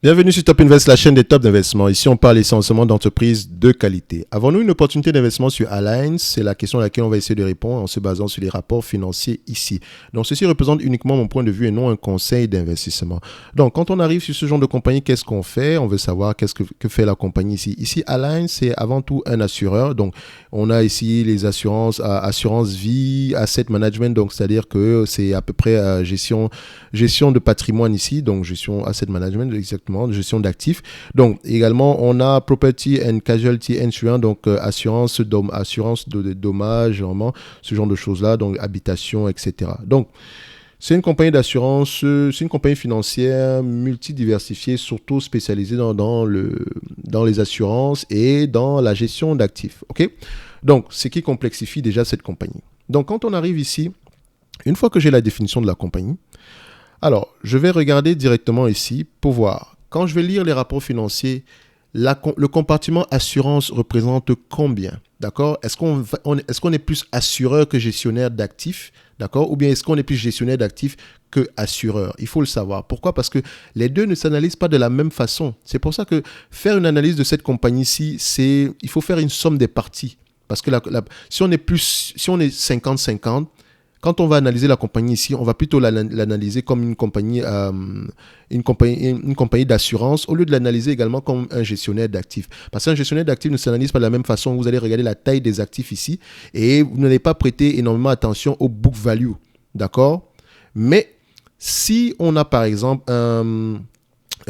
Bienvenue sur Top Invest, la chaîne des top d'investissement. Ici, on parle essentiellement d'entreprises de qualité. Avons-nous une opportunité d'investissement sur Alliance? C'est la question à laquelle on va essayer de répondre en se basant sur les rapports financiers ici. Donc, ceci représente uniquement mon point de vue et non un conseil d'investissement. Donc, quand on arrive sur ce genre de compagnie, qu'est-ce qu'on fait? On veut savoir que fait la compagnie ici. Ici, Alliance, c'est avant tout un assureur. Donc, on a ici les assurances, assurance vie, asset management. Donc, c'est-à-dire que c'est à peu près gestion de patrimoine ici. Donc, gestion asset management, exactement. De gestion d'actifs. Donc, également, on a Property and Casualty Insurance, donc assurance de dommages, vraiment, ce genre de choses-là, donc habitation, etc. Donc, c'est une compagnie d'assurance, c'est une compagnie financière multidiversifiée, surtout spécialisée dans les assurances et dans la gestion d'actifs. OK? Donc, ce qui complexifie déjà cette compagnie. Donc, quand on arrive ici, une fois que j'ai la définition de la compagnie, alors, je vais regarder directement ici pour voir. Quand je vais lire les rapports financiers, le compartiment assurance représente combien? D'accord? Est-ce qu'on est plus assureur que gestionnaire d'actifs? D'accord? Ou bien est-ce qu'on est plus gestionnaire d'actifs que assureur? Il faut le savoir. Pourquoi? Parce que les deux ne s'analysent pas de la même façon. C'est pour ça que faire une analyse de cette compagnie-ci, il faut faire une somme des parties. Parce que si on est 50-50, quand on va analyser la compagnie ici, on va plutôt l'analyser comme une compagnie d'assurance au lieu de l'analyser également comme un gestionnaire d'actifs. Parce qu'un gestionnaire d'actifs ne s'analyse pas de la même façon. Vous allez regarder la taille des actifs ici et vous n'allez pas prêter énormément attention au book value. D'accord? Mais si on a par exemple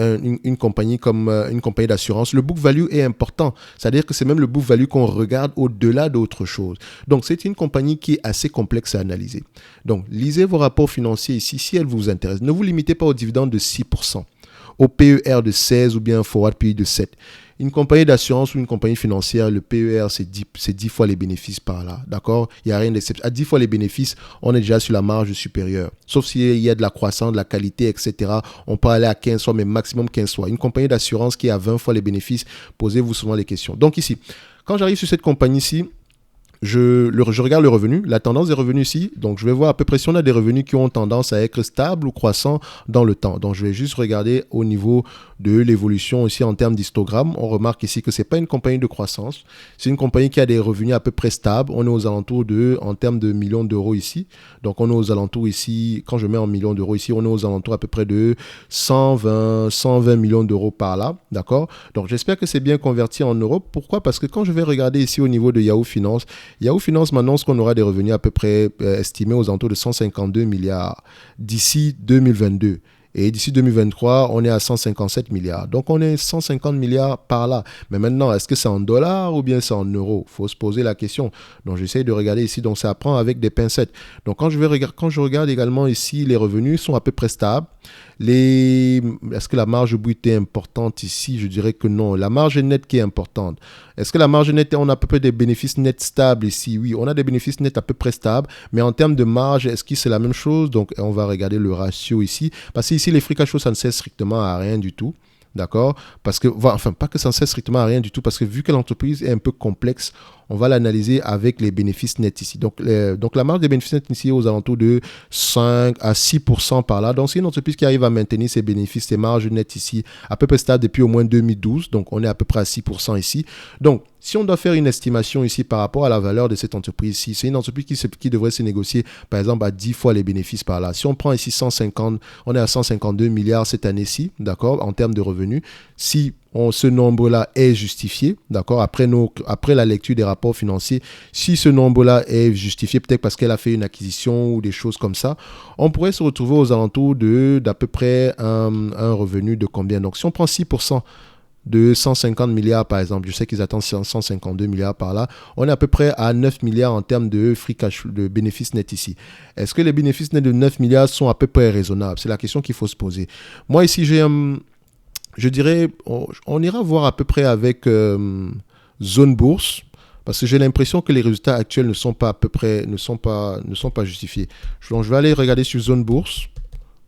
une compagnie comme une compagnie d'assurance, le book value est important. C'est-à-dire que c'est même le book value qu'on regarde au-delà d'autre chose. Donc, c'est une compagnie qui est assez complexe à analyser. Donc, lisez vos rapports financiers ici si elles vous intéressent. Ne vous limitez pas aux dividendes de 6%, au PER de 16 ou bien un forward PE de 7. Une compagnie d'assurance ou une compagnie financière, le PER, c'est 10 fois les bénéfices par là. D'accord? Il n'y a rien d'exceptionnel. À 10 fois les bénéfices, on est déjà sur la marge supérieure. Sauf s'il y a de la croissance, de la qualité, etc. On peut aller à 15 fois, mais maximum 15 fois. Une compagnie d'assurance qui a 20 fois les bénéfices, posez-vous souvent les questions. Donc ici, quand j'arrive sur cette compagnie-ci, je regarde le revenu, la tendance des revenus ici. Donc, je vais voir à peu près si on a des revenus qui ont tendance à être stables ou croissants dans le temps. Donc, je vais juste regarder au niveau de l'évolution ici en termes d'histogramme. On remarque ici que ce n'est pas une compagnie de croissance. C'est une compagnie qui a des revenus à peu près stables. On est aux alentours en termes de millions d'euros ici. Donc, on est aux alentours ici, quand je mets en millions d'euros ici, on est aux alentours à peu près de 120 millions d'euros par là. D'accord? Donc, j'espère que c'est bien converti en euros. Pourquoi? Parce que quand je vais regarder ici au niveau de Yahoo Finance, Yahoo Finance m'annonce qu'on aura des revenus à peu près estimés aux alentours de 152 milliards d'ici 2022. Et d'ici 2023, on est à 157 milliards. Donc, on est 150 milliards par là. Mais maintenant, est-ce que c'est en dollars ou bien c'est en euros? Il faut se poser la question. Donc, j'essaie de regarder ici. Donc, ça prend avec des pincettes. Donc, quand je regarde également ici, les revenus sont à peu près stables. Est-ce que la marge brute est importante ici? Je dirais que non. La marge nette qui est importante. Est-ce que la marge nette, on a à peu près des bénéfices nets stables ici? Oui, on a des bénéfices nets à peu près stables. Mais en termes de marge, est-ce que c'est la même chose? Donc, on va regarder le ratio ici. Parce que ici, les free cash flow, ça ne sert strictement à rien du tout. D'accord? Parce que, enfin, pas que ça ne sert strictement à rien du tout, parce que vu que l'entreprise est un peu complexe, on va l'analyser avec les bénéfices nets ici. Donc, la marge des bénéfices nets ici est aux alentours de 5 à 6% par là. Donc, c'est une entreprise qui arrive à maintenir ses bénéfices, ses marges nettes ici, à peu près stable depuis au moins 2012. Donc, on est à peu près à 6% ici. Donc, si on doit faire une estimation ici par rapport à la valeur de cette entreprise-ci, c'est une entreprise qui devrait se négocier, par exemple, à 10 fois les bénéfices par là. Si on prend ici 150, on est à 152 milliards cette année-ci, d'accord, en termes de revenus. Si ce nombre-là est justifié, d'accord, après la lecture des rapports financiers, si ce nombre-là est justifié, peut-être parce qu'elle a fait une acquisition ou des choses comme ça, on pourrait se retrouver aux alentours d'à peu près un revenu de combien? Donc, si on prend 6% de 150 milliards par exemple, je sais qu'ils attendent 152 milliards par là, on est à peu près à 9 milliards en termes de free cash, de bénéfices nets ici. Est-ce que les bénéfices nets de 9 milliards sont à peu près raisonnables? C'est la question qu'il faut se poser. Moi ici, je dirais, on ira voir à peu près avec Zone Bourse, parce que j'ai l'impression que les résultats actuels ne sont pas à peu près, ne sont pas justifiés. Donc, je vais aller regarder sur Zone Bourse.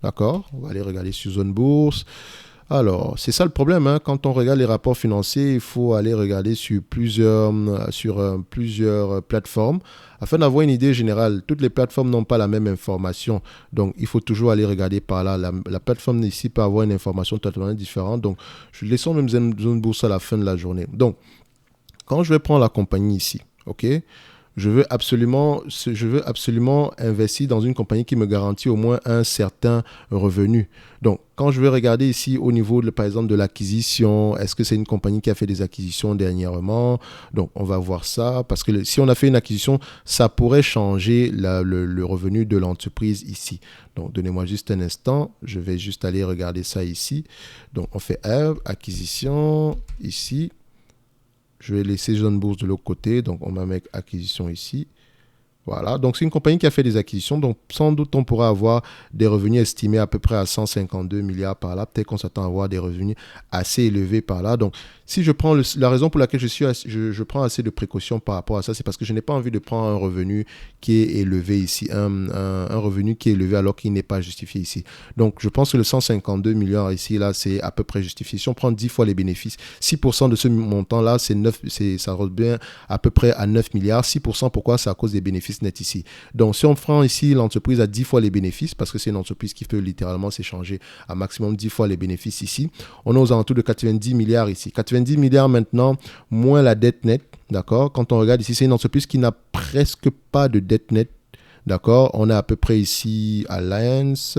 D'accord? On va aller regarder sur Zone Bourse. Alors, c'est ça le problème, hein. Quand on regarde les rapports financiers, il faut aller regarder sur plusieurs plateformes afin d'avoir une idée générale. Toutes les plateformes n'ont pas la même information. Donc, il faut toujours aller regarder par là. La plateforme ici peut avoir une information totalement différente. Donc, je laissons même zone bourse à la fin de la journée. Donc, quand je vais prendre la compagnie ici, OK? Je veux absolument investir dans une compagnie qui me garantit au moins un certain revenu. Donc, quand je vais regarder ici au niveau, par exemple, de l'acquisition, est-ce que c'est une compagnie qui a fait des acquisitions dernièrement? Donc, on va voir ça parce que si on a fait une acquisition, ça pourrait changer le revenu de l'entreprise ici. Donc, donnez-moi juste un instant. Je vais juste aller regarder ça ici. Donc, on fait acquisition ici. Je vais laisser Zone Bourse de l'autre côté. Donc, on va mettre acquisition ici. Voilà, donc c'est une compagnie qui a fait des acquisitions, donc sans doute on pourra avoir des revenus estimés à peu près à 152 milliards par là, peut-être qu'on s'attend à avoir des revenus assez élevés par là. Donc si je prends la raison pour laquelle je prends assez de précautions par rapport à ça, c'est parce que je n'ai pas envie de prendre un revenu qui est élevé ici, un revenu qui est élevé alors qu'il n'est pas justifié ici. Donc je pense que le 152 milliards ici, là, c'est à peu près justifié. Si on prend 10 fois les bénéfices, 6% de ce montant-là, ça revient à peu près à 9 milliards. 6%, pourquoi? C'est à cause des bénéfices net ici. Donc, si on prend ici l'entreprise à 10 fois les bénéfices, parce que c'est une entreprise qui peut littéralement s'échanger à maximum 10 fois les bénéfices ici, on est aux alentours de 90 milliards ici. 90 milliards maintenant, moins la dette nette, d'accord? Quand on regarde ici, c'est une entreprise qui n'a presque pas de dette nette, d'accord? On est à peu près ici Alliance.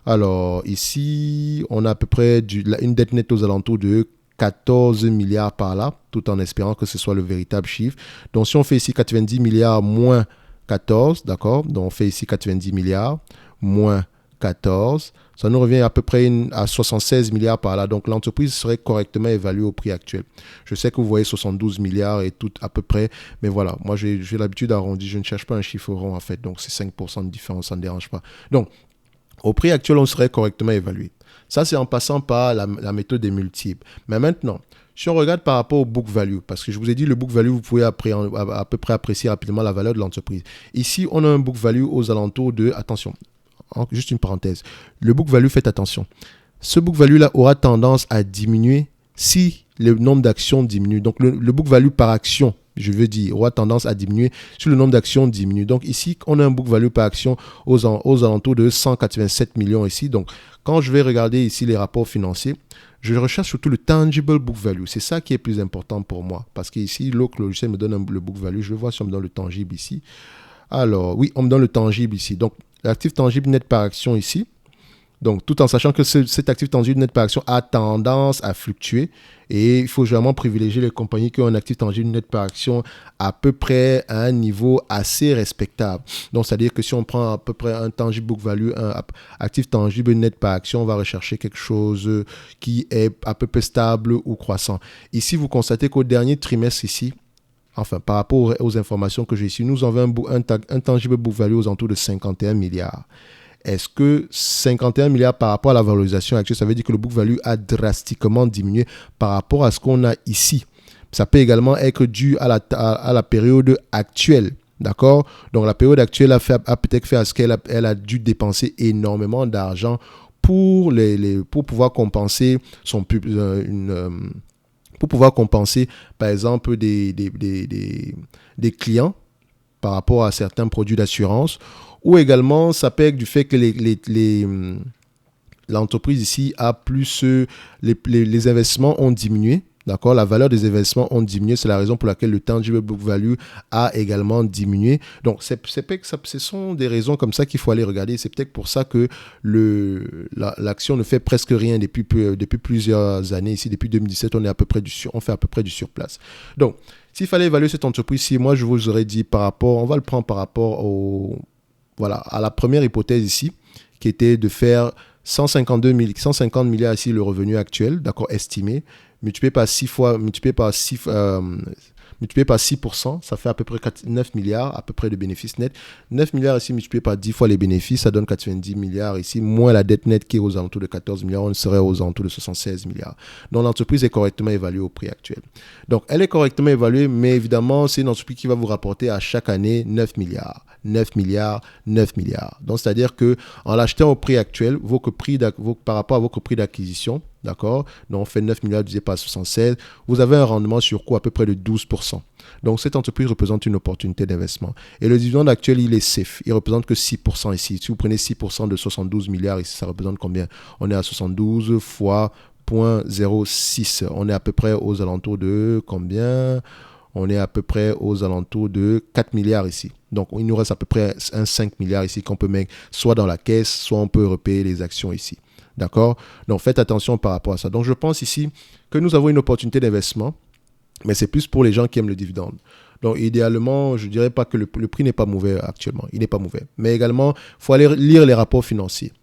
Alors, ici, on a à peu près une dette nette aux alentours de 14 milliards par là, tout en espérant que ce soit le véritable chiffre. Donc, si on fait ici 90 milliards moins 14, d'accord? Donc, on fait ici 90 milliards moins 14. Ça nous revient à peu près à 76 milliards par là. Donc, l'entreprise serait correctement évaluée au prix actuel. Je sais que vous voyez 72 milliards et tout à peu près. Mais voilà, moi, j'ai l'habitude d'arrondir. Je ne cherche pas un chiffre rond, en fait. Donc, c'est 5% de différence, ça ne dérange pas. Donc, au prix actuel, on serait correctement évalué. Ça, c'est en passant par la méthode des multiples. Mais maintenant, si on regarde par rapport au book value, parce que je vous ai dit, le book value, vous pouvez à peu près apprécier rapidement la valeur de l'entreprise. Ici, on a un book value aux alentours de, attention, juste une parenthèse, le book value, faites attention. Ce book value-là aura tendance à diminuer si le nombre d'actions diminue. Donc, le book value par action, je veux dire, aura tendance à diminuer si le nombre d'actions diminue. Donc ici, on a un book value par action aux alentours de 187 millions ici. Donc, quand je vais regarder ici les rapports financiers, je recherche surtout le tangible book value. C'est ça qui est plus important pour moi. Parce qu'ici, l'autre logiciel me donne le book value. Je vais voir si on me donne le tangible ici. Alors, oui, on me donne le tangible ici. Donc, l'actif tangible net par action ici. Donc, tout en sachant que cet actif tangible net par action a tendance à fluctuer et il faut vraiment privilégier les compagnies qui ont un actif tangible net par action à peu près à un niveau assez respectable. Donc, c'est-à-dire que si on prend à peu près un tangible book value, un actif tangible net par action, on va rechercher quelque chose qui est à peu près stable ou croissant. Ici, vous constatez qu'au dernier trimestre ici, enfin, par rapport aux informations que j'ai ici, nous avons un tangible book value aux alentours de 51 milliards. Est-ce que 51 milliards par rapport à la valorisation actuelle, ça veut dire que le book value a drastiquement diminué par rapport à ce qu'on a ici? Ça peut également être dû à la période actuelle. D'accord? Donc, la période actuelle a peut-être fait à ce qu'elle a dû dépenser énormément d'argent pour pouvoir compenser pour pouvoir compenser, par exemple, des clients par rapport à certains produits d'assurance. Ou également, ça peut être du fait que l'entreprise ici a plus... les investissements ont diminué. D'accord, la valeur des investissements ont diminué. C'est la raison pour laquelle le tangible book value a également diminué. Donc, ce sont des raisons comme ça qu'il faut aller regarder. C'est peut-être pour ça que l'action ne fait presque rien depuis plusieurs années. Ici, depuis 2017, on fait à peu près du surplace. Donc, s'il fallait évaluer cette entreprise-ci, moi, je vous aurais dit on va le prendre par rapport à la première hypothèse ici, qui était de faire 150 milliards ici le revenu actuel, d'accord, estimé, multiplié par 6%, ça fait à peu près 9 milliards à peu près de bénéfices nets. 9 milliards ici multiplié par 10 fois les bénéfices, ça donne 90 milliards ici, moins la dette nette qui est aux alentours de 14 milliards, on serait aux alentours de 76 milliards. Donc l'entreprise est correctement évaluée au prix actuel. Donc elle est correctement évaluée, mais évidemment c'est une entreprise qui va vous rapporter à chaque année 9 milliards. 9 milliards, 9 milliards. Donc c'est-à-dire qu'en l'achetant au prix actuel, par rapport à votre prix d'acquisition, D'accord? Donc, on fait 9 milliards divisé par 76. Vous avez un rendement sur quoi à peu près de 12%. Donc, cette entreprise représente une opportunité d'investissement. Et le dividende actuel, il est safe. Il ne représente que 6% ici. Si vous prenez 6% de 72 milliards ici, ça représente combien? On est à 72 fois 0,06. On est à peu près aux alentours de combien? On est à peu près aux alentours de 4 milliards ici. Donc, il nous reste à peu près un 5 milliards ici qu'on peut mettre soit dans la caisse, soit on peut repayer les actions ici. D'accord? Donc, faites attention par rapport à ça. Donc, je pense ici que nous avons une opportunité d'investissement, mais c'est plus pour les gens qui aiment le dividende. Donc, idéalement, je ne dirais pas que le prix n'est pas mauvais actuellement. Il n'est pas mauvais. Mais également, il faut aller lire les rapports financiers.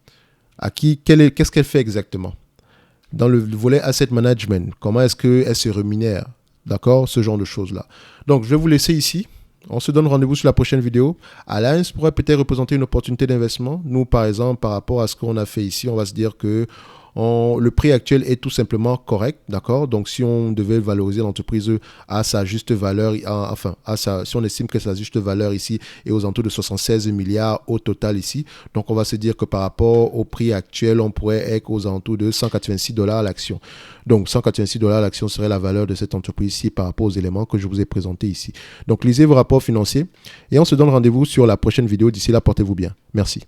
Qu'est-ce qu'elle fait exactement? Dans le volet asset management, comment est-ce qu'elle se rémunère? D'accord? Ce genre de choses-là. Donc, je vais vous laisser ici. On se donne rendez-vous sur la prochaine vidéo. Alliance pourrait peut-être représenter une opportunité d'investissement. Nous, par exemple, par rapport à ce qu'on a fait ici, on va se dire que le prix actuel est tout simplement correct, d'accord? Donc, si on devait valoriser l'entreprise à sa juste valeur, si on estime que sa juste valeur ici est aux alentours de 76 milliards au total ici, donc on va se dire que par rapport au prix actuel, on pourrait être aux alentours de 186 $ l'action. Donc, 186 $ l'action serait la valeur de cette entreprise ici par rapport aux éléments que je vous ai présentés ici. Donc, lisez vos rapports financiers et on se donne rendez-vous sur la prochaine vidéo. D'ici là, portez-vous bien. Merci.